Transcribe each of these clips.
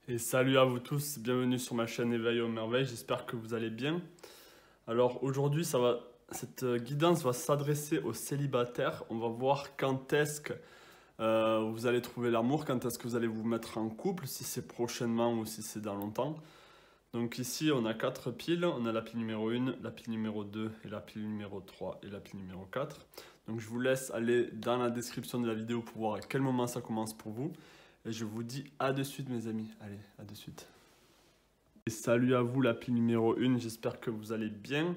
Et salut à vous tous, bienvenue sur ma chaîne Éveil aux merveilles, j'espère que vous allez bien. Alors aujourd'hui, cette guidance va s'adresser aux célibataires. On va voir quand est-ce que vous allez trouver l'amour, quand est-ce que vous allez vous mettre en couple, si c'est prochainement ou si c'est dans longtemps. Donc ici, on a 4 piles, on a la pile numéro 1, la pile numéro 2 et la pile numéro 3 et la pile numéro 4. Donc je vous laisse aller dans la description de la vidéo pour voir à quel moment ça commence pour vous. Et je vous dis à de suite mes amis, allez, à de suite. Et salut à vous la pile numéro 1, j'espère que vous allez bien.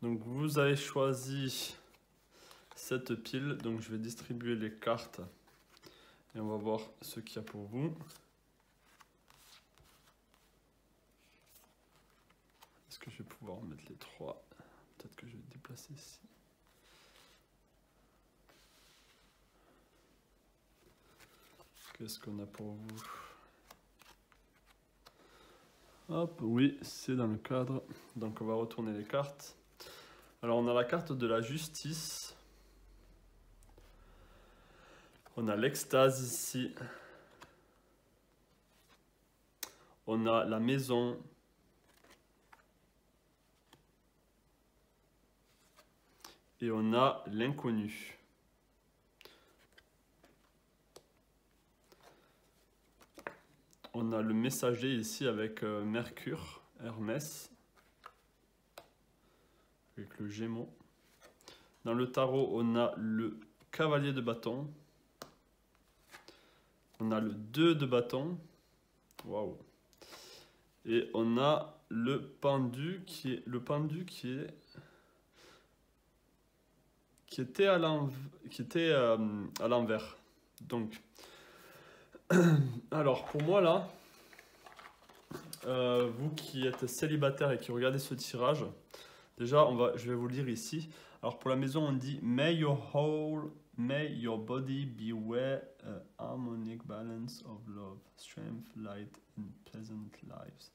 Donc vous avez choisi cette pile, donc je vais distribuer les cartes et on va voir ce qu'il y a pour vous. Est-ce que je vais pouvoir mettre les 3? Peut-être que je vais déplacer ici. Qu'est-ce qu'on a pour vous? Hop, oui, c'est dans le cadre. Donc on va retourner les cartes. Alors on a la carte de la justice. On a l'extase ici. On a la maison. Et on a l'inconnu. On a le messager ici avec Mercure, Hermès, avec le Gémeaux. Dans le tarot, on a le cavalier de bâton. On a le 2 de bâton. Waouh. Et on a le pendu qui était à l'envers. Donc, alors pour moi là, vous qui êtes célibataire et qui regardez ce tirage, déjà je vais vous lire ici. Alors pour la maison on dit may your body be where a harmonic balance of love, strength, light and pleasant lives.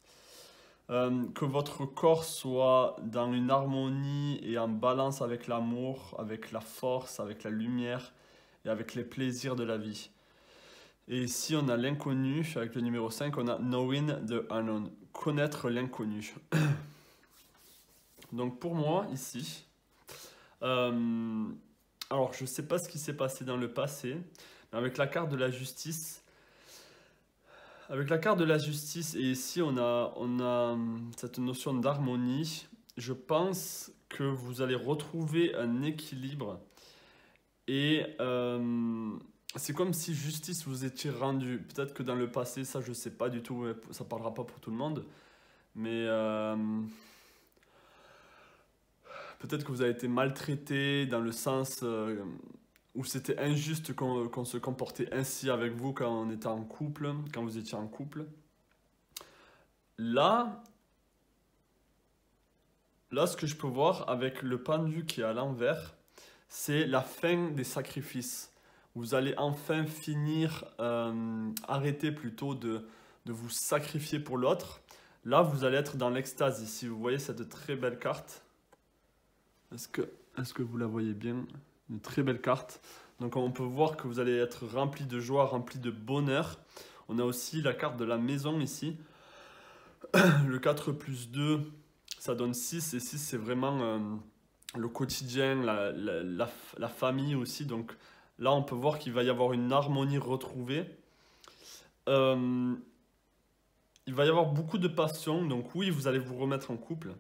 Que votre corps soit dans une harmonie et en balance avec l'amour, avec la force, avec la lumière et avec les plaisirs de la vie. Et ici, on a l'inconnu, avec le numéro 5, on a knowing the unknown, connaître l'inconnu. Donc pour moi, ici, alors je ne sais pas ce qui s'est passé dans le passé, mais avec la carte de la justice, et ici on a cette notion d'harmonie, je pense que vous allez retrouver un équilibre et c'est comme si justice vous étiez rendu. Peut-être que dans le passé, ça je sais pas du tout, ça parlera pas pour tout le monde, mais peut-être que vous avez été maltraité dans le sens où c'était injuste qu'on se comportait ainsi avec vous quand on était en couple, quand vous étiez en couple. Là, ce que je peux voir avec le pendu qui est à l'envers, c'est la fin des sacrifices. Vous allez enfin finir, arrêter plutôt de vous sacrifier pour l'autre. Là, vous allez être dans l'extase ici. Vous voyez cette très belle carte. Est-ce que vous la voyez bien? Une très belle carte. Donc on peut voir que vous allez être rempli de joie, rempli de bonheur. On a aussi la carte de la maison ici. Le 4 plus 2, ça donne 6. Et 6, c'est vraiment le quotidien, la famille aussi. Donc là, on peut voir qu'il va y avoir une harmonie retrouvée. Il va y avoir beaucoup de passion. Donc oui, vous allez vous remettre en couple.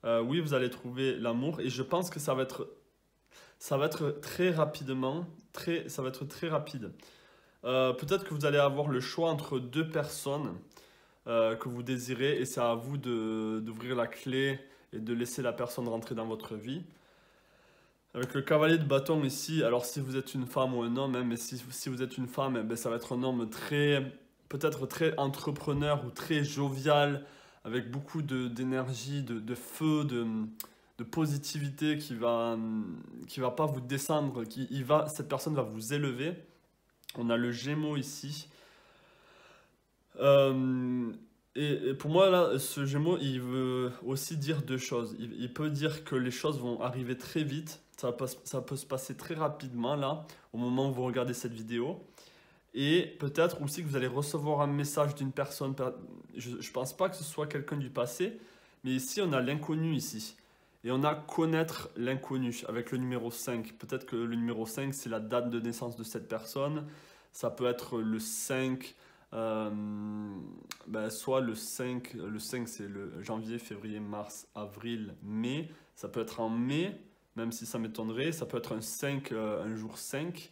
Oui, vous allez trouver l'amour. Et je pense que ça va être très rapidement. Ça va être très rapide. Peut-être que vous allez avoir le choix entre 2 personnes que vous désirez. Et c'est à vous d'ouvrir la clé et de laisser la personne rentrer dans votre vie. Avec le cavalier de bâton ici, alors si vous êtes une femme ou un homme, hein, mais si vous êtes une femme, eh ben, ça va être un homme peut-être très entrepreneur ou très jovial, avec beaucoup d'énergie, de feu, de positivité qui va pas vous descendre, cette personne va vous élever. On a le Gémeaux ici. Et pour moi, là, ce Gémeaux, il veut aussi dire 2 choses. Il peut dire que les choses vont arriver très vite. Ça peut se passer très rapidement, là, au moment où vous regardez cette vidéo. Et peut-être aussi que vous allez recevoir un message d'une personne. Je ne pense pas que ce soit quelqu'un du passé, mais ici on a l'inconnu ici. Et on a connaître l'inconnu avec le numéro 5. Peut-être que le numéro 5 c'est la date de naissance de cette personne. Ça peut être le 5, soit le 5 c'est le janvier, février, mars, avril, mai. Ça peut être en mai, même si ça m'étonnerait. Ça peut être un 5, un jour 5.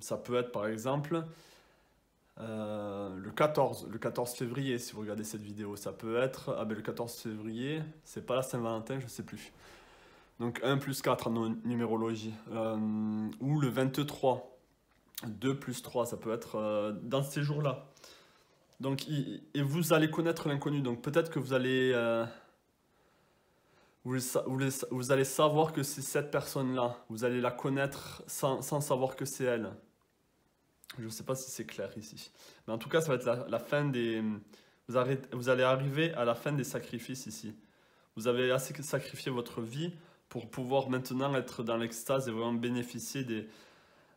Ça peut être par exemple le 14 février si vous regardez cette vidéo. Ça peut être, le 14 février, c'est pas la Saint-Valentin, je sais plus. Donc 1 plus 4 en numérologie. Ou le 23, 2 plus 3, ça peut être dans ces jours-là. Donc, et vous allez connaître l'inconnu. Donc peut-être que vous allez... vous allez savoir que c'est cette personne-là. Vous allez la connaître sans savoir que c'est elle. Je ne sais pas si c'est clair ici. Mais en tout cas, ça va être la fin des... Vous allez arriver à la fin des sacrifices ici. Vous avez assez sacrifié votre vie pour pouvoir maintenant être dans l'extase et vraiment bénéficier des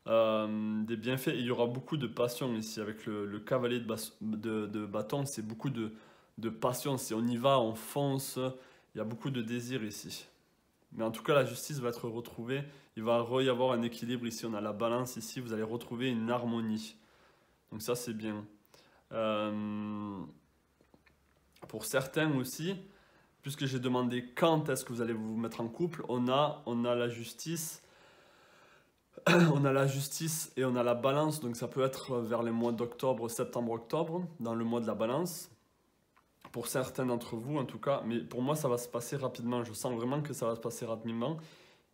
bienfaits. Et il y aura beaucoup de passion ici avec le cavalier de bâton. C'est beaucoup de passion. C'est on y va, on fonce. Il y a beaucoup de désir ici. Mais en tout cas, la justice va être retrouvée. Il va y avoir un équilibre ici. On a la balance ici. Vous allez retrouver une harmonie. Donc ça, c'est bien. Pour certains aussi, puisque j'ai demandé quand est-ce que vous allez vous mettre en couple, on a la justice. On a la justice et on a la balance. Donc ça peut être vers les mois d'octobre, septembre, octobre, dans le mois de la balance. Pour certains d'entre vous en tout cas, mais pour moi ça va se passer rapidement, je sens vraiment que ça va se passer rapidement,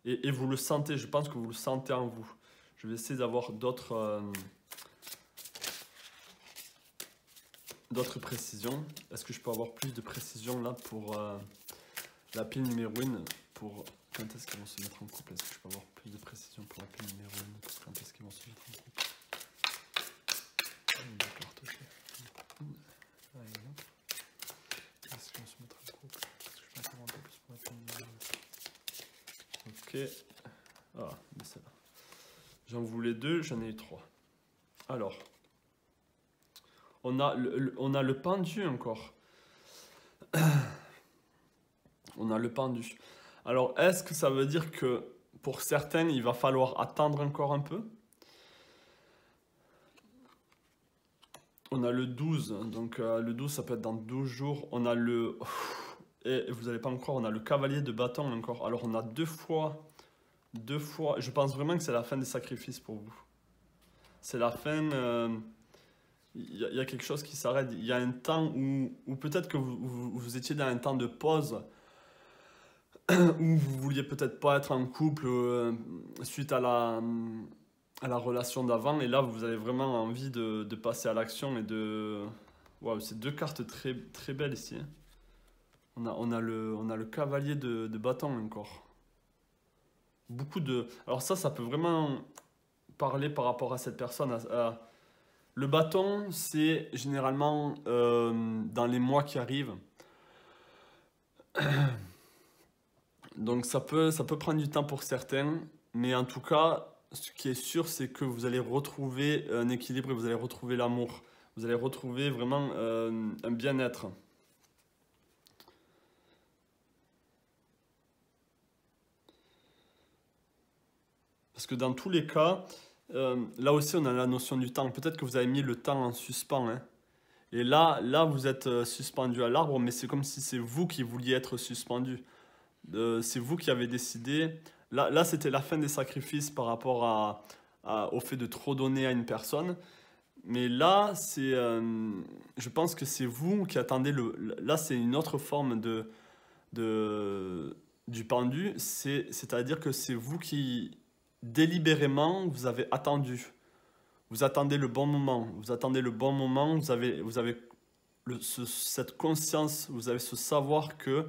et vous le sentez, je pense que vous le sentez en vous. Je vais essayer d'avoir d'autres précisions. Est-ce que je peux avoir plus de précisions là pour la pile numéro 1, pour quand est-ce qu'ils vont se mettre en couple? Est-ce que je peux avoir plus de précisions pour la pile numéro 1, pour quand est-ce qu'ils vont se mettre en couple? D'accord, ok. Est-ce qu'on se mettra en couple? Est-ce que je peux en faire un peu plus pour la pile numéro 1? Ok. Ah, mais c'est là. J'en voulais 2, j'en ai eu 3. Alors, on a le pendu encore. On a le pendu. Alors, est-ce que ça veut dire que pour certains, il va falloir attendre encore un peu? On a le 12, donc le 12, ça peut être dans 12 jours. On a le... Et vous n'allez pas me croire, on a le cavalier de bâton encore. Alors, on a deux fois... Je pense vraiment que c'est la fin des sacrifices pour vous. C'est la fin... Il y a quelque chose qui s'arrête. Il y a un temps où peut-être que vous étiez dans un temps de pause, où vous vouliez peut-être pas être en couple suite à la relation d'avant, et là vous avez vraiment envie de passer à l'action et de... Waouh, c'est deux cartes très, très belles ici. On a le cavalier de bâton encore. Beaucoup de... Alors ça peut vraiment parler par rapport à cette personne. Le bâton, c'est généralement dans les mois qui arrivent. Donc ça peut prendre du temps pour certains, mais en tout cas, ce qui est sûr, c'est que vous allez retrouver un équilibre et vous allez retrouver l'amour. Vous allez retrouver vraiment un bien-être. Parce que dans tous les cas, là aussi on a la notion du temps. Peut-être que vous avez mis le temps en suspens, hein. Et là vous êtes suspendu à l'arbre, mais c'est comme si c'est vous qui vouliez être suspendu. C'est vous qui avez décidé. Là c'était la fin des sacrifices par rapport au fait de trop donner à une personne. Mais là, je pense que c'est vous qui attendez Là, c'est une autre forme du pendu. C'est-à-dire que c'est vous qui, délibérément, vous avez attendu. Vous attendez le bon moment. Vous attendez le bon moment. Vous avez cette conscience, vous avez ce savoir que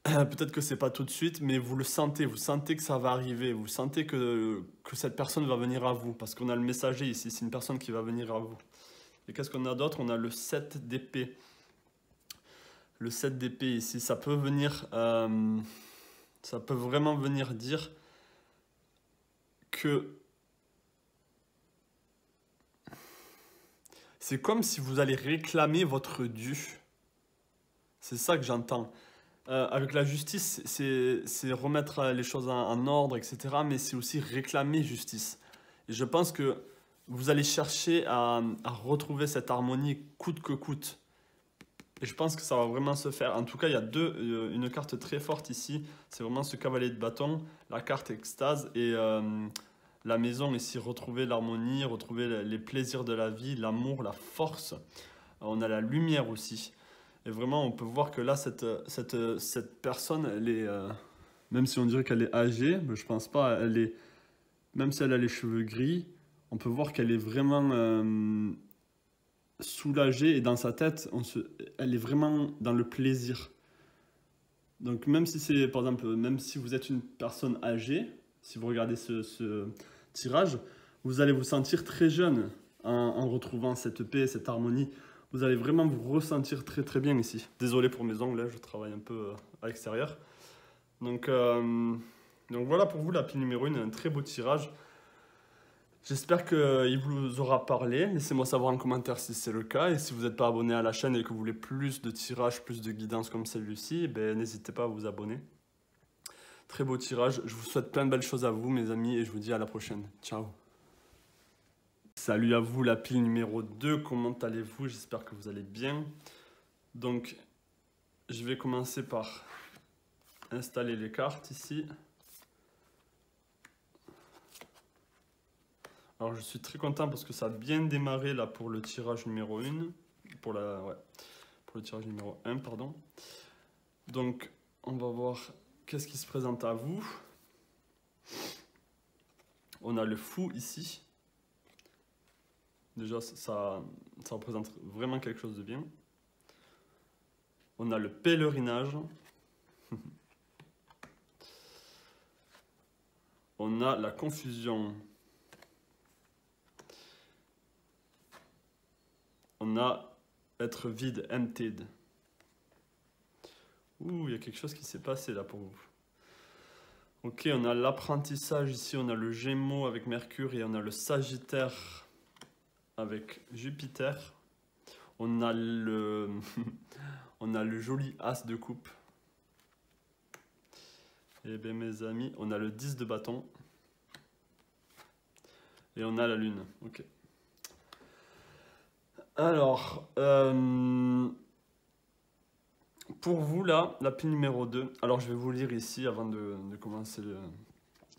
peut-être que c'est pas tout de suite, mais vous le sentez. Vous sentez que ça va arriver. Vous sentez que cette personne va venir à vous. Parce qu'on a le messager ici. C'est une personne qui va venir à vous. Et qu'est-ce qu'on a d'autre? On a le 7 d'épée. Le 7 d'épée ici, ça peut venir... ça peut vraiment venir dire que C'est comme si vous allez réclamer votre dû. C'est ça que j'entends. Avec la justice, c'est remettre les choses en ordre, etc. Mais c'est aussi réclamer justice. Et je pense que vous allez chercher à retrouver cette harmonie coûte que coûte. Et je pense que ça va vraiment se faire. En tout cas, il y a une carte très forte ici. C'est vraiment ce cavalier de bâton, la carte extase et la maison ici. Retrouver l'harmonie, retrouver les plaisirs de la vie, l'amour, la force. On a la lumière aussi. Et vraiment, on peut voir que là, cette personne, elle est, même si on dirait qu'elle est âgée, mais je pense pas, même si elle a les cheveux gris, on peut voir qu'elle est vraiment soulagée et dans sa tête, elle est vraiment dans le plaisir. Donc même si c'est, par exemple, même si vous êtes une personne âgée, si vous regardez ce tirage, vous allez vous sentir très jeune en retrouvant cette paix, cette harmonie. Vous allez vraiment vous ressentir très très bien ici. Désolé pour mes ongles, je travaille un peu à l'extérieur. Donc voilà pour vous la pile numéro 1, un très beau tirage. J'espère qu'il vous aura parlé. Laissez-moi savoir en commentaire si c'est le cas. Et si vous n'êtes pas abonné à la chaîne et que vous voulez plus de tirages, plus de guidance comme celui-ci, ben, n'hésitez pas à vous abonner. Très beau tirage. Je vous souhaite plein de belles choses à vous, mes amis, et je vous dis à la prochaine. Ciao. Salut à vous, la pile numéro 2. Comment allez-vous? J'espère que vous allez bien. Donc, je vais commencer par installer les cartes ici. Alors je suis très content parce que ça a bien démarré là pour le tirage numéro 1. Pour le tirage numéro 1, pardon. Donc on va voir qu'est-ce qui se présente à vous. On a le fou ici. Déjà ça représente vraiment quelque chose de bien. On a le pèlerinage. On a la confusion. On a être vide, emptied. Ouh, il y a quelque chose qui s'est passé là pour vous. Ok, on a l'apprentissage ici, on a le Gémeaux avec Mercure et on a le Sagittaire avec Jupiter. On a le, on a le joli As de coupe. Et bien mes amis, on a le 10 de bâton. Et on a la Lune. Ok. Alors, pour vous là, la pile numéro 2, alors je vais vous lire ici avant de commencer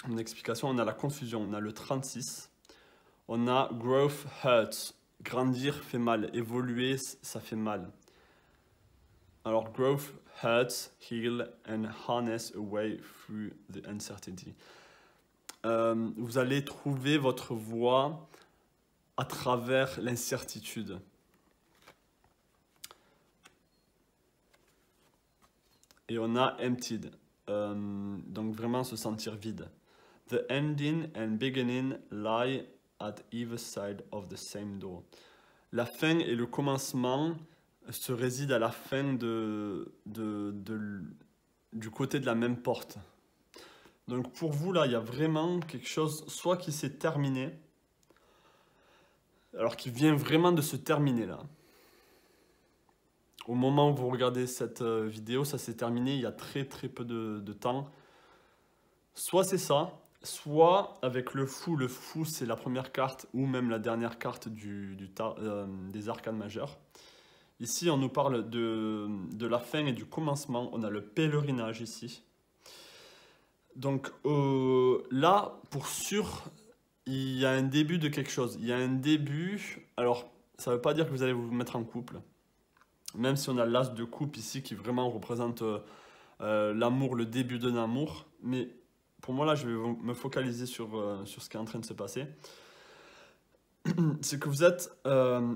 mon explication. On a la confusion, on a le 36, on a growth hurts, grandir fait mal, évoluer ça fait mal. Alors growth hurts, heal and harness a way through the uncertainty. Vous allez trouver votre voie à travers l'incertitude. Et on a emptied, donc vraiment se sentir vide. The ending and beginning lie at either side of the same door. La fin et le commencement se résident à la fin du côté de la même porte. Donc pour vous là, il y a vraiment quelque chose, soit qui s'est terminé, alors qui vient vraiment de se terminer là. Au moment où vous regardez cette vidéo, ça s'est terminé il y a très très peu de temps. Soit c'est ça, soit avec le fou. Le fou, c'est la première carte ou même la dernière carte des arcanes majeurs. Ici, on nous parle de la fin et du commencement. On a le pèlerinage ici. Donc là, pour sûr, il y a un début de quelque chose. Il y a un début. Alors, ça ne veut pas dire que vous allez vous mettre en couple. Même si on a l'as de coupe ici qui vraiment représente l'amour, le début d'un amour. Mais pour moi là, je vais me focaliser sur ce qui est en train de se passer. C'est que vous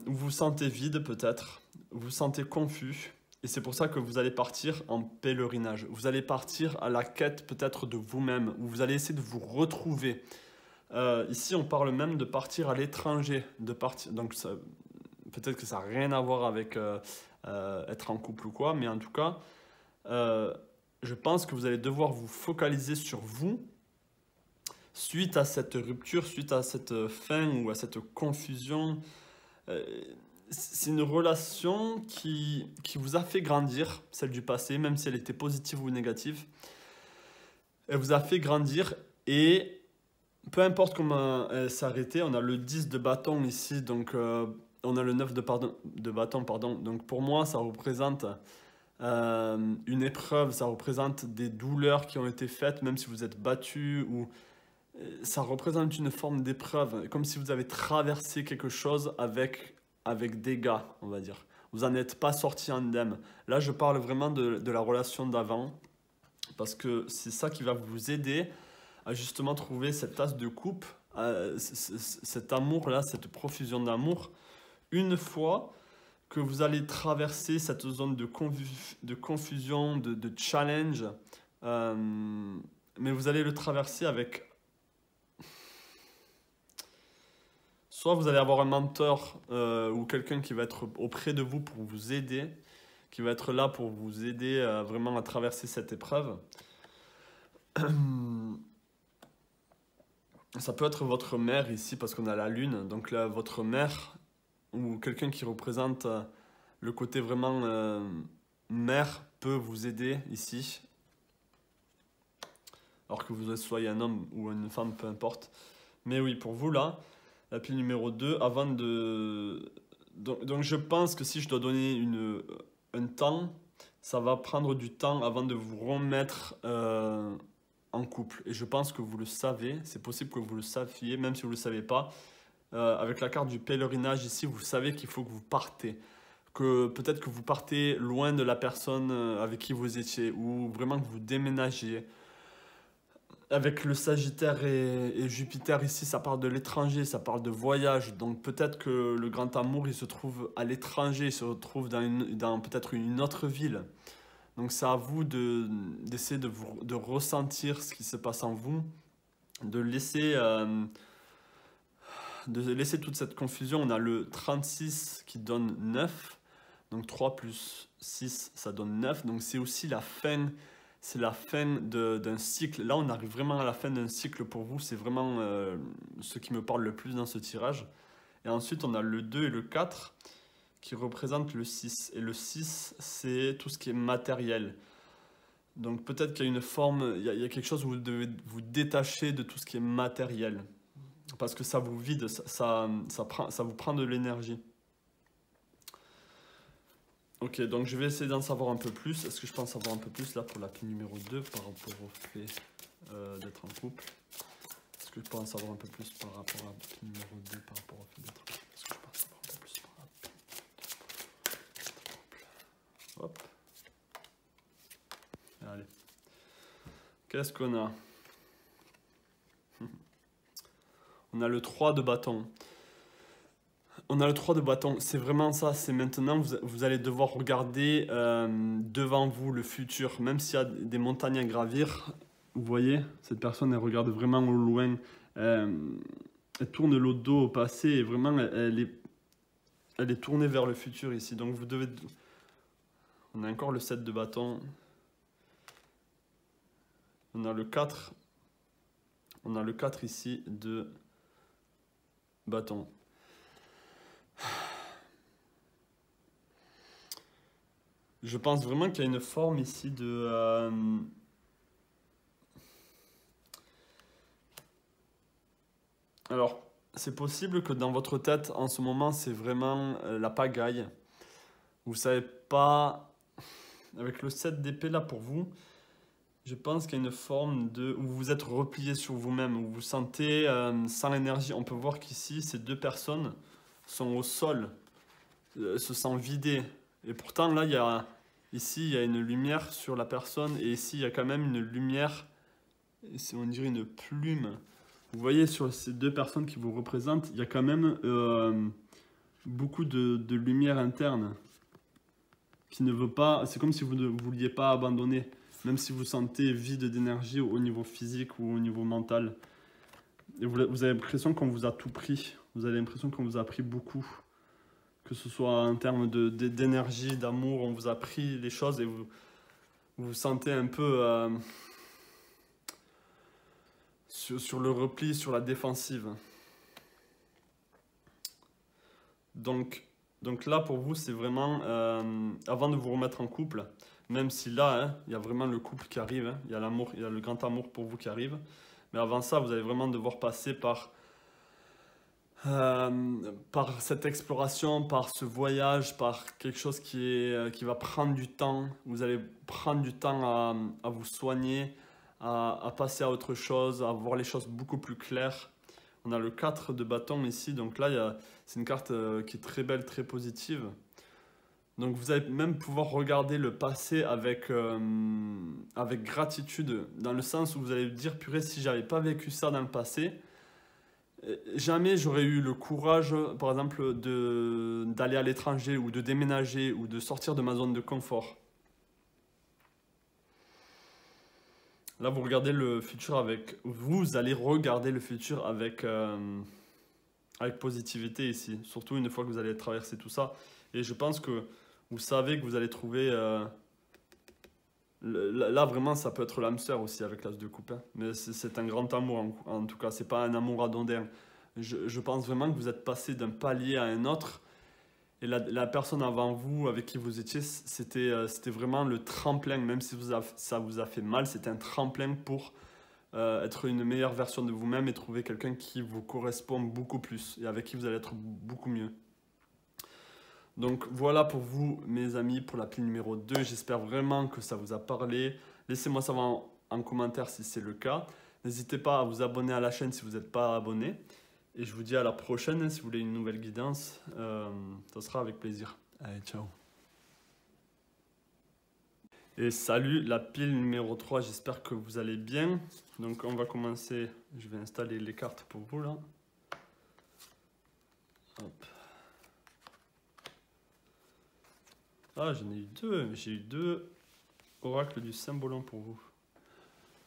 vous sentez vide peut-être, vous vous sentez confus. Et c'est pour ça que vous allez partir en pèlerinage. Vous allez partir à la quête peut-être de vous-même. Où vous allez essayer de vous retrouver. Ici, on parle même de partir à l'étranger. Donc peut-être que ça n'a rien à voir avec être en couple ou quoi, mais en tout cas, je pense que vous allez devoir vous focaliser sur vous suite à cette rupture, suite à cette fin ou à cette confusion. c'est une relation qui vous a fait grandir, celle du passé, même si elle était positive ou négative. Elle vous a fait grandir et peu importe comment elle s'est arrêtée, on a le 10 de bâton ici, donc on a le 9 de bâton, pardon. Donc pour moi, ça représente une épreuve, ça représente des douleurs qui ont été faites, même si vous êtes battu, ou ça représente une forme d'épreuve, comme si vous avez traversé quelque chose avec dégâts, on va dire. Vous n'en êtes pas sorti indemne. Là, je parle vraiment de la relation d'avant, parce que c'est ça qui va vous aider à justement trouver cette tasse de coupe, cet amour-là, cette profusion d'amour, une fois que vous allez traverser cette zone de confusion, de challenge, mais vous allez le traverser avec... Soit vous allez avoir un mentor ou quelqu'un qui va être auprès de vous pour vous aider, qui va être là pour vous aider vraiment à traverser cette épreuve. Ça peut être votre mère ici parce qu'on a la lune, donc là, votre mère ou quelqu'un qui représente le côté vraiment mère peut vous aider ici. Alors que vous soyez un homme ou une femme, peu importe. Mais oui, pour vous là, la pile numéro 2, avant de... Donc je pense que si je dois donner un temps, ça va prendre du temps avant de vous remettre en couple. Et je pense que vous le savez, c'est possible que vous le saviez, même si vous ne le savez pas. Avec la carte du pèlerinage ici, vous savez qu'il faut que vous partez. Que peut-être que vous partez loin de la personne avec qui vous étiez, ou vraiment que vous déménagez. Avec le Sagittaire et Jupiter ici, ça parle de l'étranger, ça parle de voyage. Donc peut-être que le grand amour, il se trouve à l'étranger, il se retrouve dans peut-être une autre ville. Donc c'est à vous d'essayer de ressentir ce qui se passe en vous, de laisser toute cette confusion. On a le 36 qui donne 9, donc 3 plus 6, ça donne 9. Donc c'est aussi la fin, c'est la fin d'un cycle. Là, on arrive vraiment à la fin d'un cycle pour vous. C'est vraiment ce qui me parle le plus dans ce tirage. Et ensuite, on a le 2 et le 4 qui représentent le 6. Et le 6, c'est tout ce qui est matériel. Donc peut-être qu'il y a une forme, il y a quelque chose où vous devez vous détacher de tout ce qui est matériel. Parce que ça vous vide, ça vous prend de l'énergie. Ok, donc je vais essayer d'en savoir un peu plus. Est-ce que je peux en savoir un peu plus là pour la pile numéro 2 par rapport au fait d'être en couple? Est-ce que je peux en savoir un peu plus par rapport à la pile numéro 2 par rapport au fait d'être en couple? Est-ce que je peux en savoir un peu plus par rapport à la couple? Hop. Allez. Qu'est-ce qu'on a? On a le 3 de bâton. On a le 3 de bâton. C'est vraiment ça. C'est maintenant, vous allez devoir regarder devant vous le futur. Même s'il y a des montagnes à gravir, vous voyez, cette personne, elle regarde vraiment au loin. Elle tourne le dos au passé et vraiment, elle est tournée vers le futur ici. Donc, vous devez... On a encore le 7 de bâton. On a le 4. On a le 4 ici de bâton. Je pense vraiment qu'il y a une forme ici de... Alors, c'est possible que dans votre tête, en ce moment, c'est vraiment la pagaille. Vous savez pas... Avec le 7 d'épée là pour vous, je pense qu'il y a une forme de... où vous êtes replié sur vous-même, où vous vous sentez sans énergie. On peut voir qu'ici, ces deux personnes sont au sol, se sentent vidées. Et pourtant, là, ici, il y a une lumière sur la personne, et ici, il y a quand même une lumière, on dirait une plume. Vous voyez, sur ces deux personnes qui vous représentent, il y a quand même beaucoup de lumière interne qui ne veut pas... C'est comme si vous ne vouliez pas abandonner, même si vous sentez vide d'énergie au niveau physique ou au niveau mental. Et vous avez l'impression qu'on vous a tout pris. Vous avez l'impression qu'on vous a pris beaucoup. Que ce soit en termes d'énergie, d'amour, on vous a pris les choses et vous vous sentez un peu sur le repli, sur la défensive. Donc, Donc là, pour vous, c'est vraiment avant de vous remettre en couple, même si là, hein, il y a vraiment le couple qui arrive, hein, il y a l'amour, il y a le grand amour pour vous qui arrive. Mais avant ça, vous allez vraiment devoir passer par cette exploration, par ce voyage, par quelque chose qui va prendre du temps. Vous allez prendre du temps à vous soigner, à passer à autre chose, à voir les choses beaucoup plus claires. On a le 4 de bâton ici, donc là, c'est une carte qui est très belle, très positive. Donc vous allez même pouvoir regarder le passé avec gratitude, dans le sens où vous allez dire, purée, si j'avais pas vécu ça dans le passé, jamais j'aurais eu le courage, par exemple, d'aller à l'étranger ou de déménager ou de sortir de ma zone de confort. Là, vous regardez le futur vous allez regarder le futur avec positivité ici, surtout une fois que vous allez traverser tout ça. Et je pense que vous savez que vous allez trouver. Là, vraiment, ça peut être l'âme sœur aussi avec l'as de coupe, hein. Mais c'est un grand amour, en tout cas, c'est pas un amour adondin. Je pense vraiment que vous êtes passé d'un palier à un autre. Et la personne avant vous, avec qui vous étiez, c'était vraiment le tremplin, même si ça vous a fait mal, c'était un tremplin pour être une meilleure version de vous-même et trouver quelqu'un qui vous correspond beaucoup plus et avec qui vous allez être beaucoup mieux. Donc voilà pour vous, mes amis, pour la pile numéro 2. J'espère vraiment que ça vous a parlé. Laissez-moi savoir en commentaire si c'est le cas. N'hésitez pas à vous abonner à la chaîne si vous n'êtes pas abonné. Et je vous dis à la prochaine. Si vous voulez une nouvelle guidance, ça sera avec plaisir. Allez, ciao. Et salut, la pile numéro 3. J'espère que vous allez bien. Donc on va commencer. Je vais installer les cartes pour vous là. Hop. Ah, j'en ai eu deux. J'ai eu deux oracles du Saint-Bolon pour vous.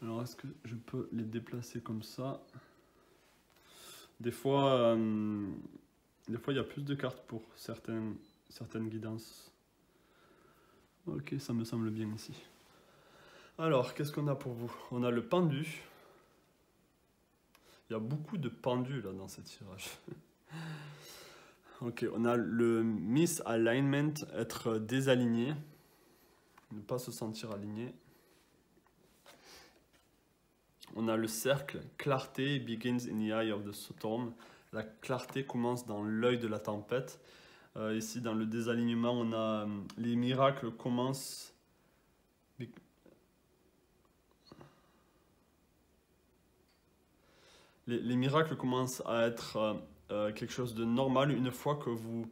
Alors, est-ce que je peux les déplacer comme ça? Des fois, il y a plus de cartes pour certaines guidances. Ok, ça me semble bien ici. Alors, qu'est-ce qu'on a pour vous? On a le pendu. Il y a beaucoup de pendus là dans ce tirage. Ok, on a le misalignment, être désaligné, ne pas se sentir aligné. On a le cercle, clarté begins in the eye of the storm. La clarté commence dans l'œil de la tempête. Ici, dans le désalignement, on a les miracles commencent. Les miracles commencent à être quelque chose de normal une fois que vous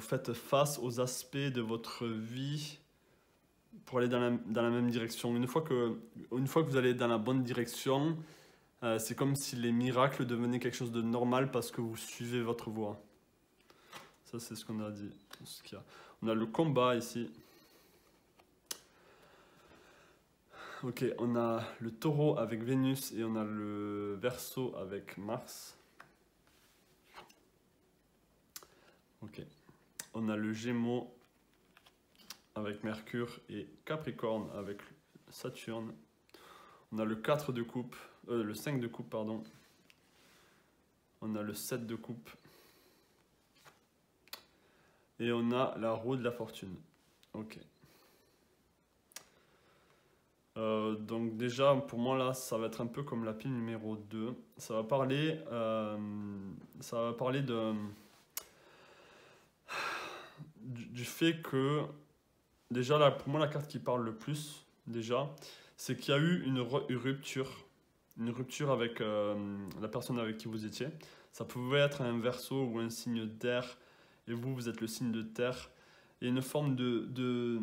faites face aux aspects de votre vie pour aller dans la même direction. Une fois que vous allez dans la bonne direction, c'est comme si les miracles devenaient quelque chose de normal parce que vous suivez votre voie. Ça, c'est ce qu'on a dit. On a le combat ici. Ok, on a le taureau avec Vénus et on a le verseau avec Mars. Ok. On a le gémeaux avec Mercure et Capricorne avec Saturne. On a le 4 de coupe, le 5 de coupe, pardon. On a le 7 de coupe. Et on a la roue de la fortune. Ok. Donc déjà, pour moi, là, ça va être un peu comme la pile numéro 2. Ça va parler du fait que, déjà, là, pour moi, la carte qui parle le plus, déjà, c'est qu'il y a eu une rupture avec la personne avec qui vous étiez. Ça pouvait être un verseau ou un signe d'air, et vous êtes le signe de terre. Il y a une forme de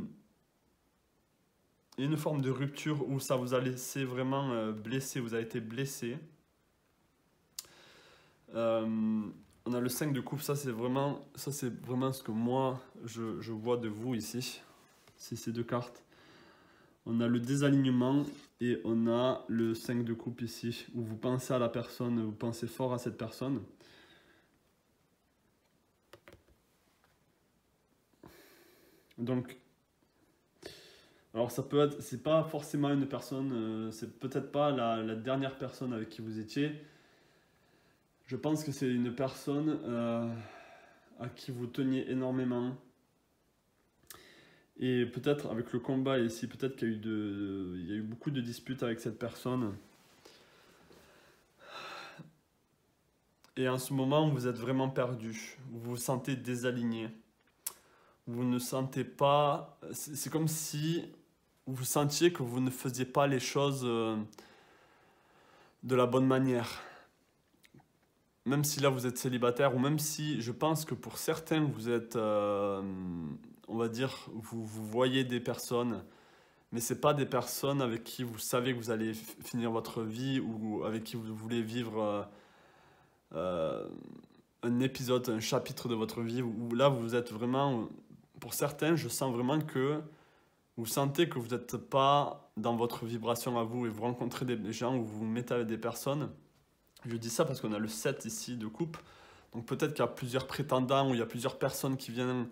rupture où ça vous a laissé vraiment blessé, vous avez été blessé. On a le 5 de coupe, ça c'est vraiment ce que moi je vois de vous ici. C'est ces deux cartes. On a le désalignement et on a le 5 de coupe ici, où vous pensez à la personne, vous pensez fort à cette personne. Donc, alors ça peut être, c'est pas forcément une personne, c'est peut-être pas la dernière personne avec qui vous étiez. Je pense que c'est une personne à qui vous teniez énormément. Et peut-être avec le combat ici, peut-être qu'il y a il y a eu beaucoup de disputes avec cette personne. Et en ce moment, vous êtes vraiment perdu. Vous vous sentez désaligné. Vous ne sentez pas... C'est comme si vous sentiez que vous ne faisiez pas les choses de la bonne manière. Même si là vous êtes célibataire, ou même si je pense que pour certains vous êtes, on va dire, vous voyez des personnes, mais c'est pas des personnes avec qui vous savez que vous allez finir votre vie ou avec qui vous voulez vivre un épisode, un chapitre de votre vie, où là vous êtes vraiment, pour certains, je sens vraiment que vous sentez que vous n'êtes pas dans votre vibration à vous et vous rencontrez des gens ou vous vous mettez avec des personnes. Je dis ça parce qu'on a le 7 ici de coupe. Donc peut-être qu'il y a plusieurs prétendants ou il y a plusieurs personnes qui viennent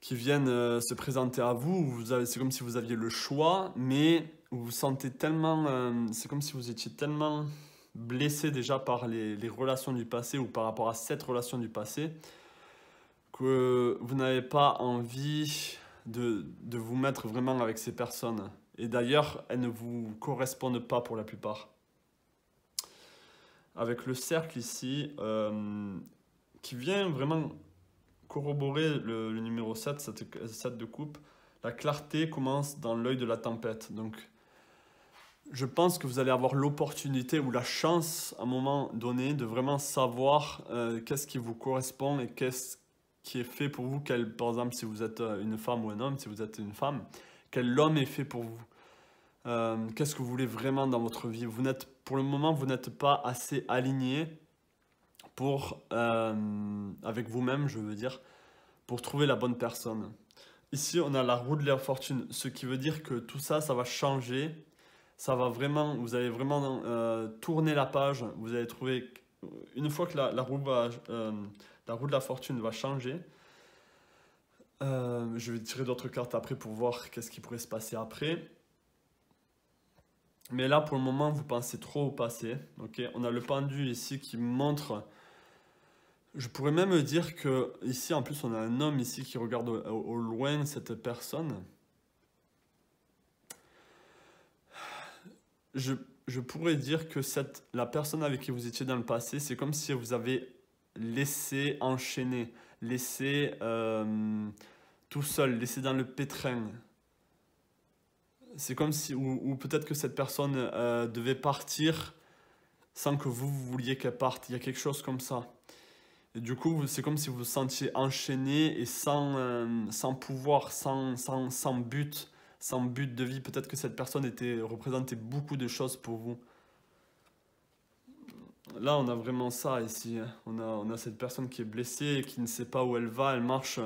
se présenter à vous. C'est comme si vous aviez le choix, mais vous vous sentez tellement... c'est comme si vous étiez tellement blessé déjà par les relations du passé ou par rapport à cette relation du passé que vous n'avez pas envie de vous mettre vraiment avec ces personnes. Et d'ailleurs, elles ne vous correspondent pas pour la plupart. Avec le cercle ici, qui vient vraiment corroborer le numéro 7, 7 de coupe, la clarté commence dans l'œil de la tempête. Donc, je pense que vous allez avoir l'opportunité ou la chance, à un moment donné, de vraiment savoir qu'est-ce qui vous correspond et qu'est-ce qui est fait pour vous. Par exemple, si vous êtes une femme ou un homme, si vous êtes une femme, quel homme est fait pour vous. Qu'est-ce que vous voulez vraiment dans votre vie? Pour le moment, vous n'êtes pas assez aligné avec vous-même, je veux dire, pour trouver la bonne personne. Ici, on a la roue de la fortune, ce qui veut dire que tout ça, ça va changer. Ça va vraiment, vous allez vraiment tourner la page. Vous allez trouver, une fois que la roue de la fortune va changer, je vais tirer d'autres cartes après pour voir qu'est-ce qui pourrait se passer après. Mais là, pour le moment, vous pensez trop au passé. Okay, on a le pendu ici qui montre... Je pourrais même dire que ici, en plus, on a un homme ici qui regarde au loin cette personne. Je pourrais dire que la personne avec qui vous étiez dans le passé, c'est comme si vous avez laissé enchaîner, laissé tout seul, laissé dans le pétrin. C'est comme si, ou peut-être que cette personne devait partir sans que vous vouliez qu'elle parte. Il y a quelque chose comme ça. Et du coup, c'est comme si vous vous sentiez enchaîné et sans pouvoir, sans but de vie. Peut-être que cette personne représentait beaucoup de choses pour vous. Là, on a vraiment ça ici. On a cette personne qui est blessée et qui ne sait pas où elle va. Elle marche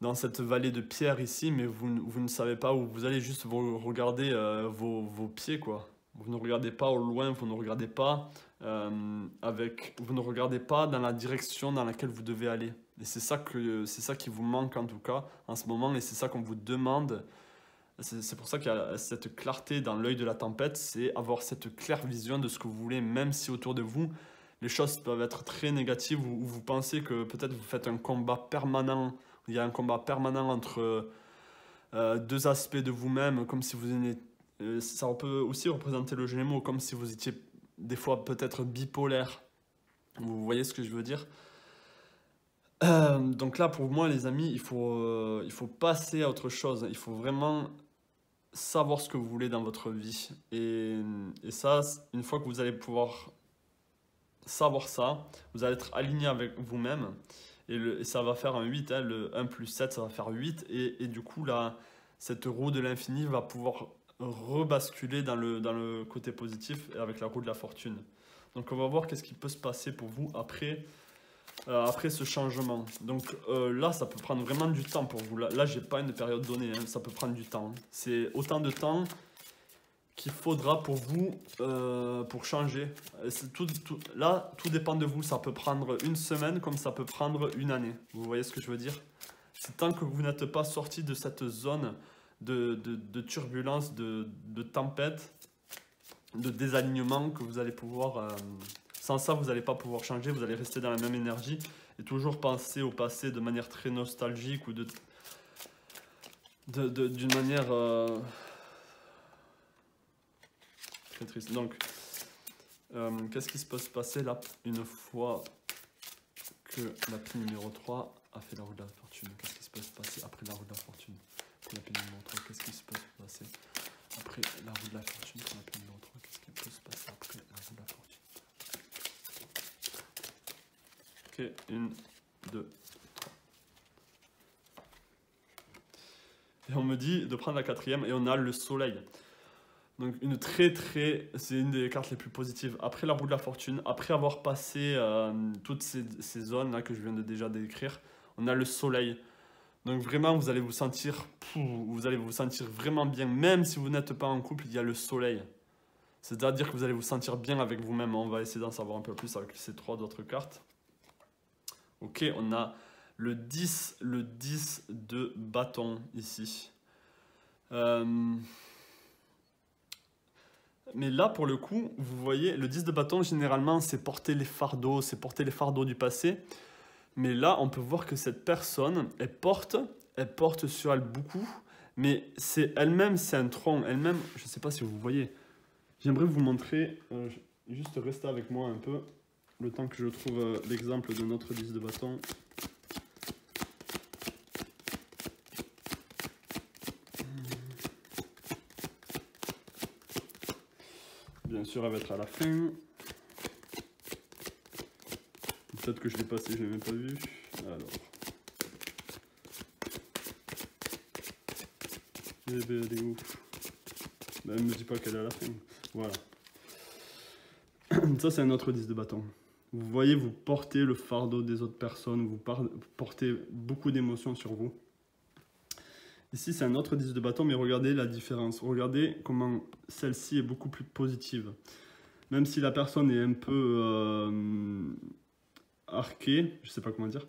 dans cette vallée de pierre ici, mais vous ne savez pas où vous allez, juste vous regardez vos pieds, quoi. Vous ne regardez pas au loin, vous ne regardez pas vous ne regardez pas dans la direction dans laquelle vous devez aller. Et c'est ça qui vous manque en tout cas en ce moment, et c'est ça qu'on vous demande. C'est pour ça qu'il y a cette clarté dans l'œil de la tempête, c'est avoir cette claire vision de ce que vous voulez, même si autour de vous, les choses peuvent être très négatives, ou vous pensez que peut-être vous faites un combat permanent. Il y a un combat permanent entre deux aspects de vous-même, comme si ça peut aussi représenter le Gémeaux, comme si vous étiez des fois peut-être bipolaire. Vous voyez ce que je veux dire? Donc là, pour moi, les amis, il faut passer à autre chose. Il faut vraiment savoir ce que vous voulez dans votre vie. Et ça, une fois que vous allez pouvoir savoir ça, vous allez être aligné avec vous-même. Et ça va faire un 8, hein, le 1 plus 7, ça va faire 8. Et du coup, là, cette roue de l'infini va pouvoir rebasculer dans le côté positif avec la roue de la fortune. Donc on va voir qu'est-ce qui peut se passer pour vous après ce changement. Donc là, ça peut prendre vraiment du temps pour vous. Là j'ai pas une période donnée, hein, ça peut prendre du temps. C'est autant de temps qu'il faudra pour vous pour changer. Là, tout dépend de vous. Ça peut prendre une semaine comme ça peut prendre une année. Vous voyez ce que je veux dire? C'est tant que vous n'êtes pas sorti de cette zone de turbulence, de tempête, de désalignement, que vous allez pouvoir... sans ça, vous n'allez pas pouvoir changer, vous allez rester dans la même énergie. et toujours penser au passé de manière très nostalgique ou d'une manière très triste. Donc, qu'est-ce qui peut se passer là une fois que la pile numéro 3 a fait la roue de la fortune? Qu'est-ce qui peut se passer après la roue de la fortune pour la pile numéro 3? Qu'est-ce qui peut se passer après la roue de la fortune pour la pile numéro 3? Qu'est-ce qui peut se passer après la roue de la fortune? Ok, 1, 2, 3. Et on me dit de prendre la quatrième et on a le soleil. Donc c'est une des cartes les plus positives. Après la roue de la fortune, après avoir passé toutes ces zones là que je viens de déjà décrire, on a le soleil. Donc vraiment vous allez vous sentir vraiment bien, même si vous n'êtes pas en couple, il y a le soleil. C'est-à-dire que vous allez vous sentir bien avec vous-même. On va essayer d'en savoir un peu plus avec ces 3 autres cartes. Ok, on a le 10 de bâton ici. Mais là, pour le coup, vous voyez, le 10 de bâton, généralement, c'est porter les fardeaux du passé. Mais là, on peut voir que cette personne, elle porte sur elle beaucoup, mais elle-même, c'est un tronc. Elle-même, je ne sais pas si vous voyez. J'aimerais vous montrer, juste rester avec moi un peu, le temps que je trouve l'exemple de notre 10 de bâton. Bien sûr, elle va être à la fin. Peut-être que je l'ai passé, je ne l'ai même pas vu. Alors. Eh ben, elle est où? Ben, elle ne me dit pas qu'elle est à la fin. Voilà. Ça, c'est un autre 10 de bâton. Vous voyez, vous portez le fardeau des autres personnes, vous portez beaucoup d'émotions sur vous. Ici, c'est un autre 10 de bâton, mais regardez la différence. Regardez comment celle-ci est beaucoup plus positive. Même si la personne est un peu arquée, je ne sais pas comment dire,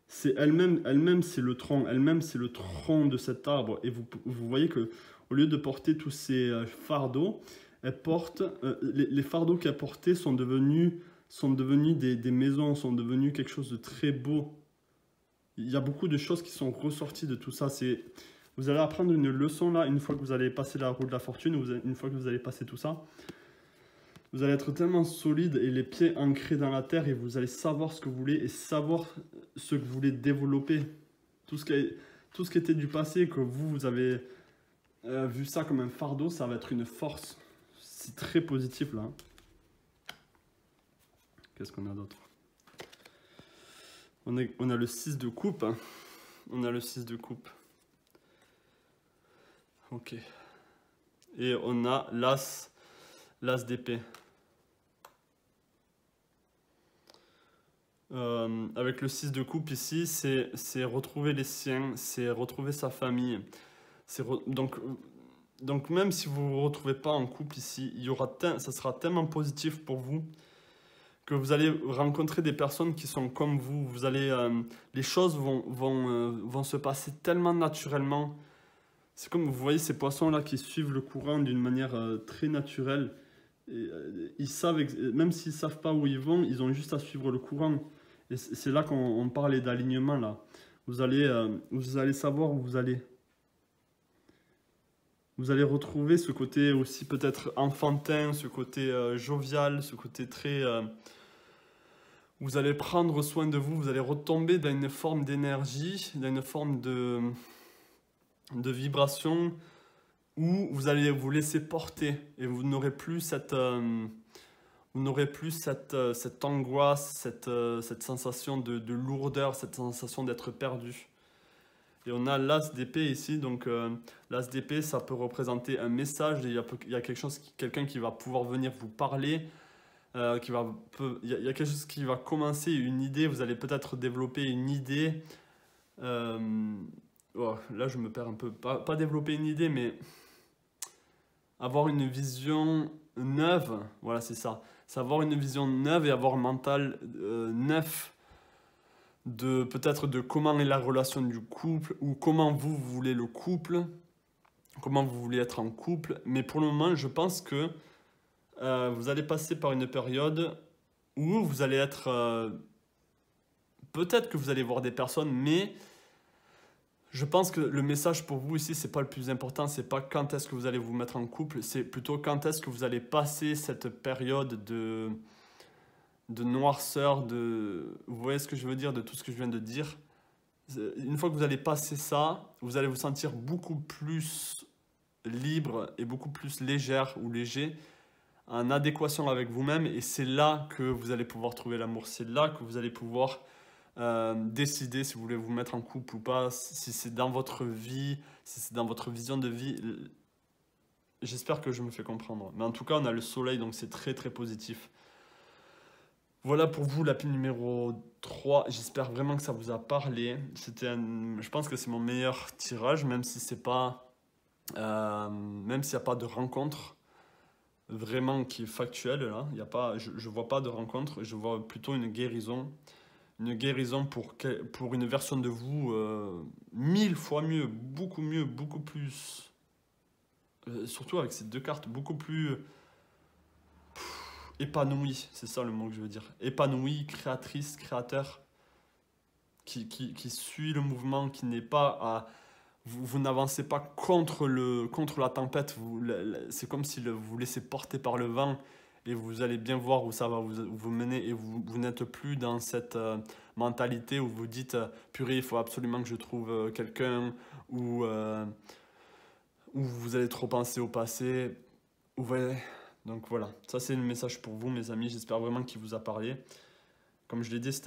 c'est elle-même c'est le tronc, c'est le tronc de cet arbre. Et vous voyez que au lieu de porter tous ces fardeaux, elle porte, les fardeaux qu'elle portait sont devenus des maisons, sont devenus quelque chose de très beau. Il y a beaucoup de choses qui sont ressorties de tout ça. Vous allez apprendre une leçon là, une fois que vous allez passer la roue de la fortune, une fois que vous allez passer tout ça. Vous allez être tellement solide et les pieds ancrés dans la terre et vous allez savoir ce que vous voulez et savoir ce que vous voulez développer. Tout ce qui était du passé, que vous avez vu ça comme un fardeau, ça va être une force. C'est très positif là. Qu'est-ce qu'on a d'autre? On a le 6 de coupe. Hein. On a le 6 de coupe. Ok. Et on a l'as d'épée. Avec le 6 de coupe ici, c'est retrouver les siens, c'est retrouver sa famille. Donc même si vous ne vous retrouvez pas en couple ici, ça sera tellement positif pour vous que vous allez rencontrer des personnes qui sont comme vous. Les choses vont se passer tellement naturellement. C'est comme vous voyez ces poissons-là qui suivent le courant d'une manière très naturelle. Et, ils savent, même s'ils ne savent pas où ils vont, ils ont juste à suivre le courant. Et c'est là qu'on parlait d'alignement là. Vous allez savoir où vous allez. Vous allez retrouver ce côté aussi peut-être enfantin, ce côté jovial, ce côté très... vous allez prendre soin de vous, vous allez retomber dans une forme d'énergie, dans une forme de vibration où vous allez vous laisser porter et vous n'aurez plus cette angoisse, cette sensation de lourdeur, cette sensation d'être perdu. Et on a l'as d'épée ici, donc l'as d'épée, ça peut représenter un message, il y a quelqu'un qui va pouvoir venir vous parler, il y a quelque chose qui va commencer, une idée, vous allez peut-être développer une idée. Là, je me perds un peu, pas développer une idée, mais avoir une vision neuve, voilà, c'est ça. C'est avoir une vision neuve et avoir un mental neuf peut-être de comment est la relation du couple ou comment vous voulez le couple, comment vous voulez être en couple. Mais pour le moment, je pense que vous allez passer par une période où vous allez être peut-être que vous allez voir des personnes, mais je pense que le message pour vous ici, c'est pas le plus important, c'est pas quand est-ce que vous allez vous mettre en couple, c'est plutôt quand est-ce que vous allez passer cette période de noirceur, vous voyez ce que je veux dire, de tout ce que je viens de dire. Une fois que vous allez passer ça, vous allez vous sentir beaucoup plus libre et beaucoup plus légère ou léger, en adéquation avec vous-même, et c'est là que vous allez pouvoir trouver l'amour, c'est là que vous allez pouvoir décider si vous voulez vous mettre en couple ou pas, si c'est dans votre vie, si c'est dans votre vision de vie. J'espère que je me fais comprendre. Mais en tout cas, on a le soleil, donc c'est très très positif. Voilà pour vous la pile numéro 3. J'espère vraiment que ça vous a parlé. Je pense que c'est mon meilleur tirage, même si c'est pas, même s'il n'y a pas de rencontre vraiment qui est factuelle là. Il y a pas, je vois pas de rencontre. Je vois plutôt une guérison. Une guérison pour une version de vous 1000 fois mieux, beaucoup plus. Surtout avec ces deux cartes, beaucoup plus épanouie, c'est ça le mot que je veux dire. Épanouie, créatrice, créateur, qui suit le mouvement, qui n'est pas à. Vous n'avancez pas contre la tempête, c'est comme si vous vous laissez porter par le vent et vous allez bien voir où ça va vous mener, et vous n'êtes plus dans cette mentalité où vous dites purée, il faut absolument que je trouve quelqu'un, ou vous allez trop penser au passé. Ouais. Donc voilà, ça c'est le message pour vous mes amis, j'espère vraiment qu'il vous a parlé. Comme je l'ai dit,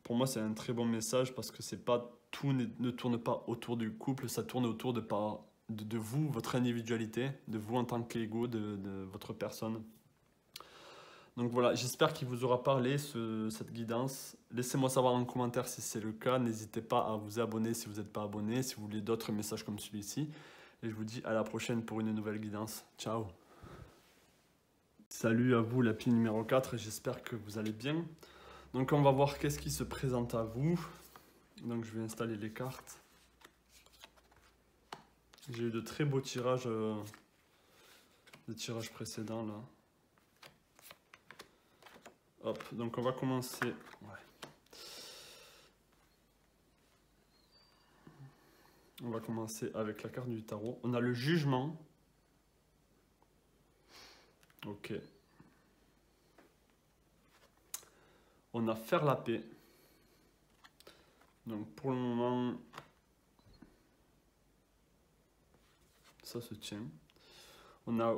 pour moi c'est un très bon message parce que c'est pas tout ne tourne pas autour du couple, ça tourne autour de vous, votre individualité, de vous en tant qu'ego, de votre personne. Donc voilà, j'espère qu'il vous aura parlé cette guidance. Laissez-moi savoir en commentaire si c'est le cas, n'hésitez pas à vous abonner si vous n'êtes pas abonné, si vous voulez d'autres messages comme celui-ci. Et je vous dis à la prochaine pour une nouvelle guidance. Ciao! Salut à vous la pile numéro 4, j'espère que vous allez bien. Donc on va voir qu'est-ce qui se présente à vous. Donc je vais installer les cartes. J'ai eu de très beaux tirages, des tirages précédents là. Hop, donc on va commencer. Ouais. On va commencer avec la carte du tarot. On a le jugement. Ok. On a faire la paix. Donc pour le moment, ça se tient. On a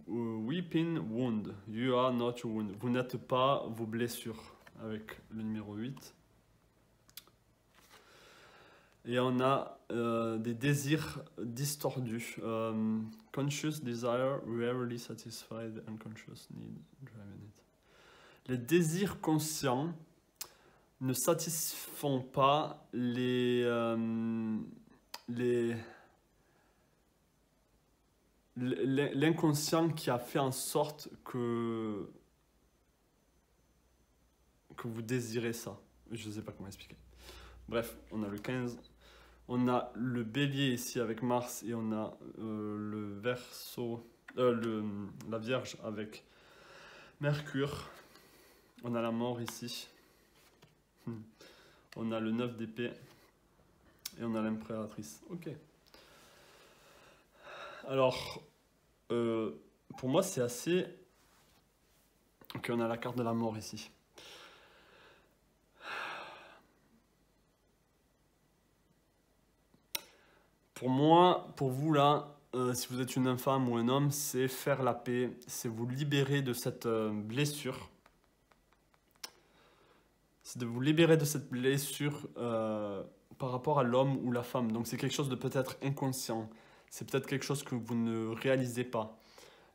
weeping wound. You are not your wound. Vous n'êtes pas vos blessures avec le numéro 8. Et on a des désirs distordus. Conscious desire rarely satisfied, unconscious need driving it. Les désirs conscients ne satisfont pas l'inconscient qui a fait en sorte que vous désirez ça. Je ne sais pas comment expliquer. Bref, on a le 15. On a le bélier ici avec Mars, et on a le Verseau, la Vierge avec Mercure. On a la mort ici. On a le 9 d'épée. Et on a l'impératrice. Ok. Alors, pour moi, c'est assez... Ok, on a la carte de la mort ici. Pour moi, pour vous là, si vous êtes une femme ou un homme, c'est faire la paix, c'est vous libérer de cette blessure. C'est de vous libérer de cette blessure par rapport à l'homme ou la femme. Donc c'est quelque chose de peut-être inconscient. C'est peut-être quelque chose que vous ne réalisez pas.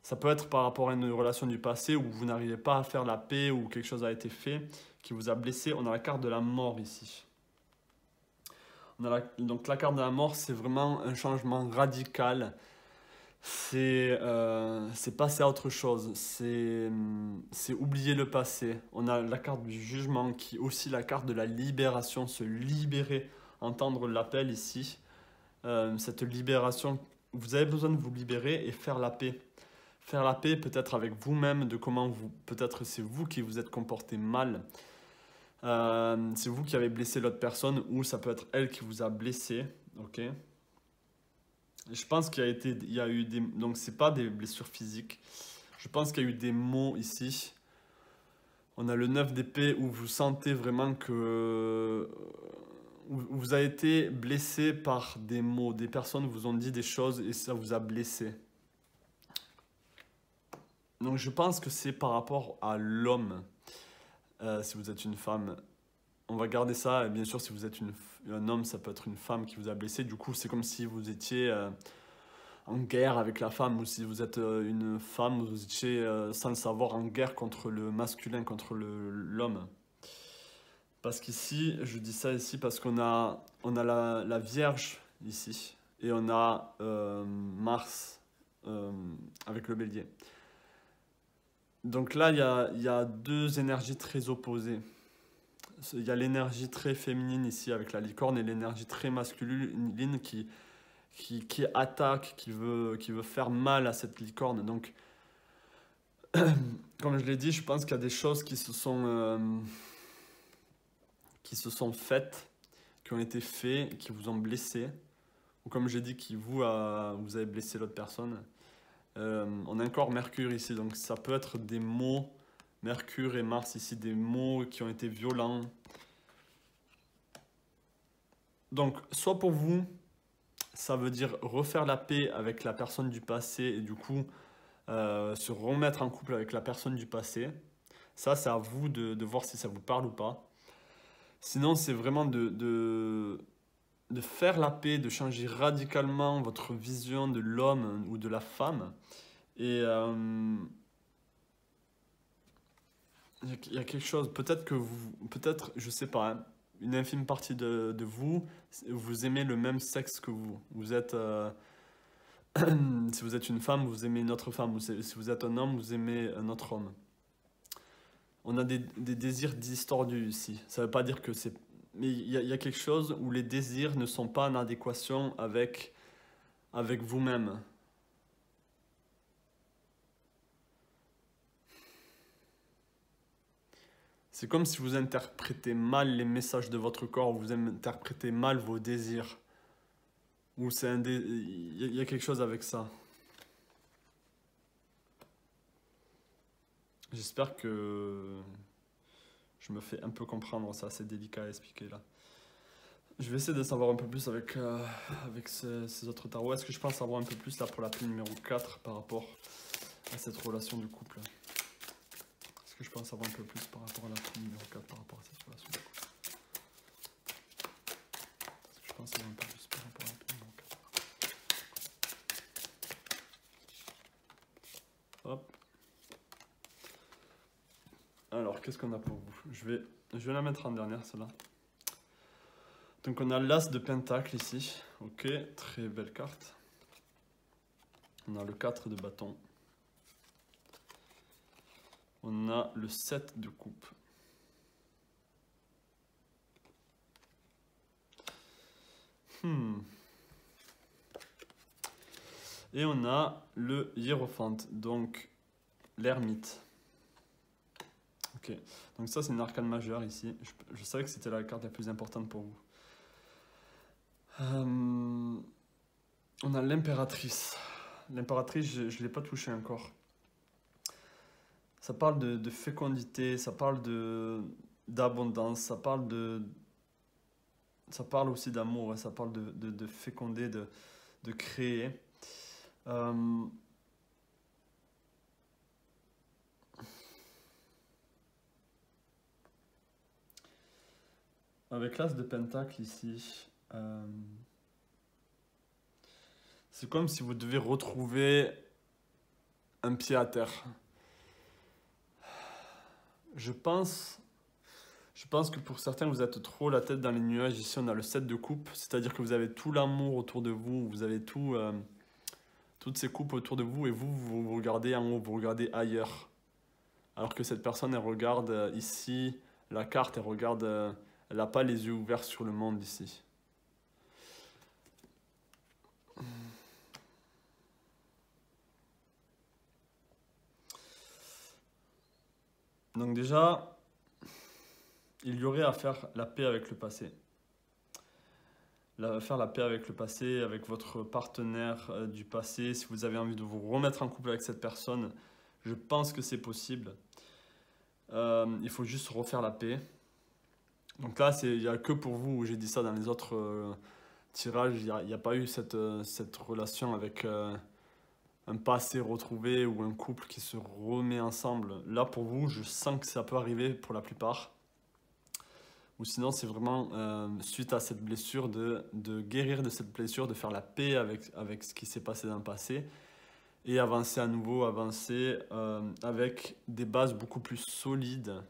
Ça peut être par rapport à une relation du passé où vous n'arrivez pas à faire la paix, ou quelque chose a été fait qui vous a blessé. On a la carte de la mort ici. Donc la carte de la mort, c'est vraiment un changement radical. C'est passer à autre chose. C'est oublier le passé. On a la carte du jugement qui est aussi la carte de la libération. Se libérer, entendre l'appel ici. Cette libération, vous avez besoin de vous libérer et faire la paix. Faire la paix peut-être avec vous-même, de comment peut-être c'est vous qui vous êtes comporté mal. C'est vous qui avez blessé l'autre personne ou ça peut être elle qui vous a blessé. Ok. Je pense il y a eu des, donc c'est pas des blessures physiques. Je pense qu'il y a eu des mots ici. On a le 9 d'épée où vous sentez vraiment que où vous avez été blessé par des mots. Des personnes vous ont dit des choses et ça vous a blessé. Donc je pense que c'est par rapport à l'homme. Si vous êtes une femme, on va garder ça. Et bien sûr, si vous êtes un homme, ça peut être une femme qui vous a blessé. Du coup, c'est comme si vous étiez en guerre avec la femme, ou si vous êtes une femme, vous étiez sans le savoir en guerre contre le masculin, contre l'homme. Parce qu'ici, je dis ça ici parce on a la Vierge ici, et on a Mars avec le Bélier. Donc là, il y a deux énergies très opposées. Il y a l'énergie très féminine ici avec la licorne et l'énergie très masculine qui attaque, qui veut faire mal à cette licorne. Donc, comme je l'ai dit, je pense qu'il y a des choses qui se sont faites, qui ont été faites, qui vous ont blessé. Ou comme j'ai dit, vous avez blessé l'autre personne. On a encore Mercure ici, donc ça peut être des mots, Mercure et Mars ici, des mots qui ont été violents. Donc, soit pour vous, ça veut dire refaire la paix avec la personne du passé et du coup se remettre en couple avec la personne du passé. Ça, c'est à vous de voir si ça vous parle ou pas. Sinon, c'est vraiment de faire la paix, de changer radicalement votre vision de l'homme ou de la femme. Et il y a quelque chose, peut-être, je sais pas, hein, une infime partie de vous aimez le même sexe que vous. Vous êtes, si vous êtes une femme, vous aimez une autre femme. Ou si vous êtes un homme, vous aimez un autre homme. On a des désirs distordus ici. Ça ne veut pas dire que c'est... Mais il y a quelque chose où les désirs ne sont pas en adéquation avec vous-même. C'est comme si vous interprétez mal les messages de votre corps, ou vous interprétez mal vos désirs. Ou il y a quelque chose avec ça. J'espère que je me fais un peu comprendre, c'est assez délicat à expliquer là. Je vais essayer de savoir un peu plus avec ces autres tarots. Est-ce que je pense savoir un peu plus là pour la pile numéro 4 par rapport à cette relation du couple? Est-ce que je pense savoir un peu plus par rapport à la pile numéro 4 par rapport à cette relation du couple? Est-ce que je pense savoir un peu plus par rapport à la pile numéro 4? Hop. Alors, qu'est-ce qu'on a pour vous? Je vais la mettre en dernière, celle-là. Donc, on a l'As de Pentacle ici. Ok, très belle carte. On a le 4 de bâton. On a le 7 de coupe. Et on a le hiérophante, donc l'ermite. Ok, donc ça c'est une arcane majeure ici. Je savais que c'était la carte la plus importante pour vous. On a l'impératrice. L'impératrice, je ne l'ai pas touchée encore. Ça parle de fécondité, ça parle d'abondance, ça parle aussi d'amour, ouais, ça parle de féconder, de créer. Avec l'As de Pentacle ici, c'est comme si vous devez retrouver un pied à terre. Je pense que pour certains, vous êtes trop la tête dans les nuages. Ici, on a le 7 de coupe, c'est-à-dire que vous avez tout l'amour autour de vous, vous avez toutes ces coupes autour de vous, et vous regardez en haut, vous regardez ailleurs. Alors que cette personne, elle regarde ici, la carte, elle n'a pas les yeux ouverts sur le monde ici. Donc déjà, il y aurait à faire la paix avec le passé. Faire la paix avec le passé, avec votre partenaire du passé. Si vous avez envie de vous remettre en couple avec cette personne, je pense que c'est possible. Il faut juste refaire la paix. Donc là, il n'y a que pour vous où j'ai dit ça. Dans les autres tirages, il n'y a pas eu cette relation avec un passé retrouvé ou un couple qui se remet ensemble. Là, pour vous, je sens que ça peut arriver pour la plupart. Ou sinon, c'est vraiment suite à cette blessure de guérir de cette blessure, de faire la paix avec ce qui s'est passé dans le passé et avancer à nouveau, avancer avec des bases beaucoup plus solides.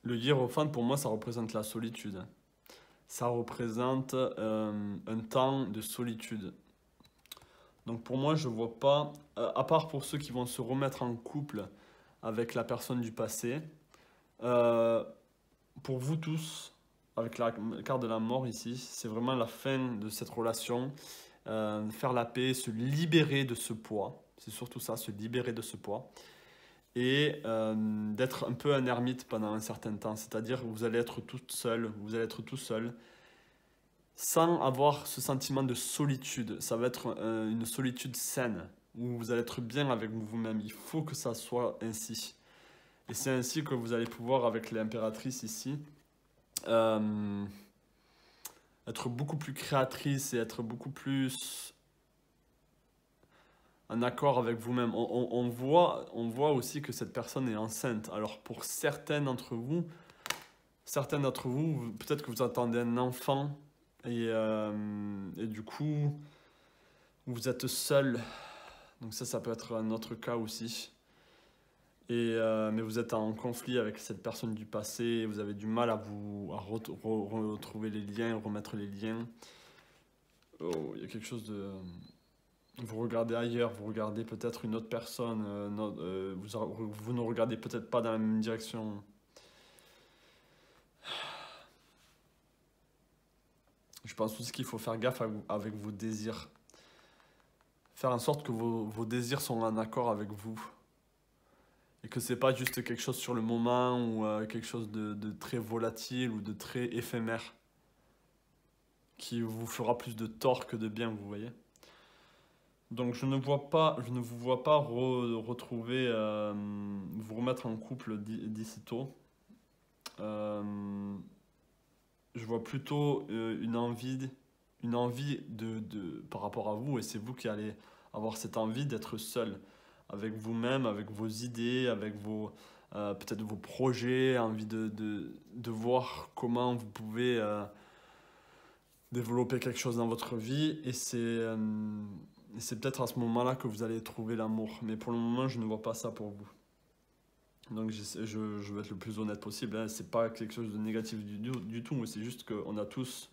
Le hiérophant, pour moi, ça représente la solitude. Ça représente un temps de solitude. Donc pour moi, je ne vois pas, à part pour ceux qui vont se remettre en couple avec la personne du passé, pour vous tous, avec la carte de la mort ici, c'est vraiment la fin de cette relation, faire la paix, se libérer de ce poids, c'est surtout ça, se libérer de ce poids, et d'être un peu un ermite pendant un certain temps, c'est-à-dire vous allez être toute seule, vous allez être tout seul, sans avoir ce sentiment de solitude. Ça va être une solitude saine, où vous allez être bien avec vous-même. Il faut que ça soit ainsi. Et c'est ainsi que vous allez pouvoir, avec l'impératrice ici, être beaucoup plus créatrice et être beaucoup plus en accord avec vous-même. On voit aussi que cette personne est enceinte. Alors pour certains d'entre vous, peut-être que vous attendez un enfant et du coup, vous êtes seul. Donc ça peut être un autre cas aussi. Mais vous êtes en conflit avec cette personne du passé, vous avez du mal à retrouver les liens, remettre les liens. Oh, il y a quelque chose de... Vous regardez ailleurs, vous regardez peut-être une autre personne, vous ne regardez peut-être pas dans la même direction. Je pense aussi qu'il faut faire gaffe avec vos désirs. Faire en sorte que vos désirs sont en accord avec vous. Et que c'est pas juste quelque chose sur le moment ou quelque chose de très volatile ou de très éphémère. Qui vous fera plus de tort que de bien, vous voyez. Donc je ne vous vois pas retrouver, vous remettre en couple d'ici tôt. Je vois plutôt une envie par rapport à vous, et c'est vous qui allez avoir cette envie d'être seul avec vous-même, avec vos idées, avec peut-être vos projets, envie de voir comment vous pouvez développer quelque chose dans votre vie, et c'est peut-être à ce moment-là que vous allez trouver l'amour. Mais pour le moment, je ne vois pas ça pour vous. Donc je vais être le plus honnête possible, hein. C'est pas quelque chose de négatif du tout, mais c'est juste qu'on a tous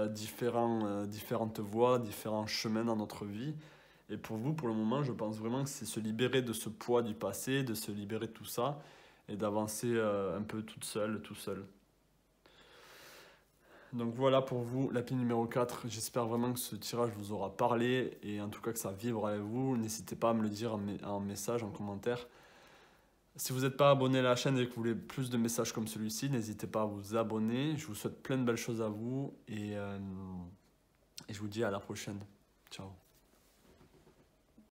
différentes voies, différents chemins dans notre vie. Et pour vous, pour le moment, je pense vraiment que c'est se libérer de ce poids du passé, de se libérer de tout ça, et d'avancer un peu toute seule, tout seul. Donc voilà pour vous, la pile numéro 4. J'espère vraiment que ce tirage vous aura parlé, et en tout cas que ça vibre avec vous. N'hésitez pas à me le dire en message, en commentaire. Si vous n'êtes pas abonné à la chaîne et que vous voulez plus de messages comme celui-ci, n'hésitez pas à vous abonner. Je vous souhaite plein de belles choses à vous, et je vous dis à la prochaine. Ciao.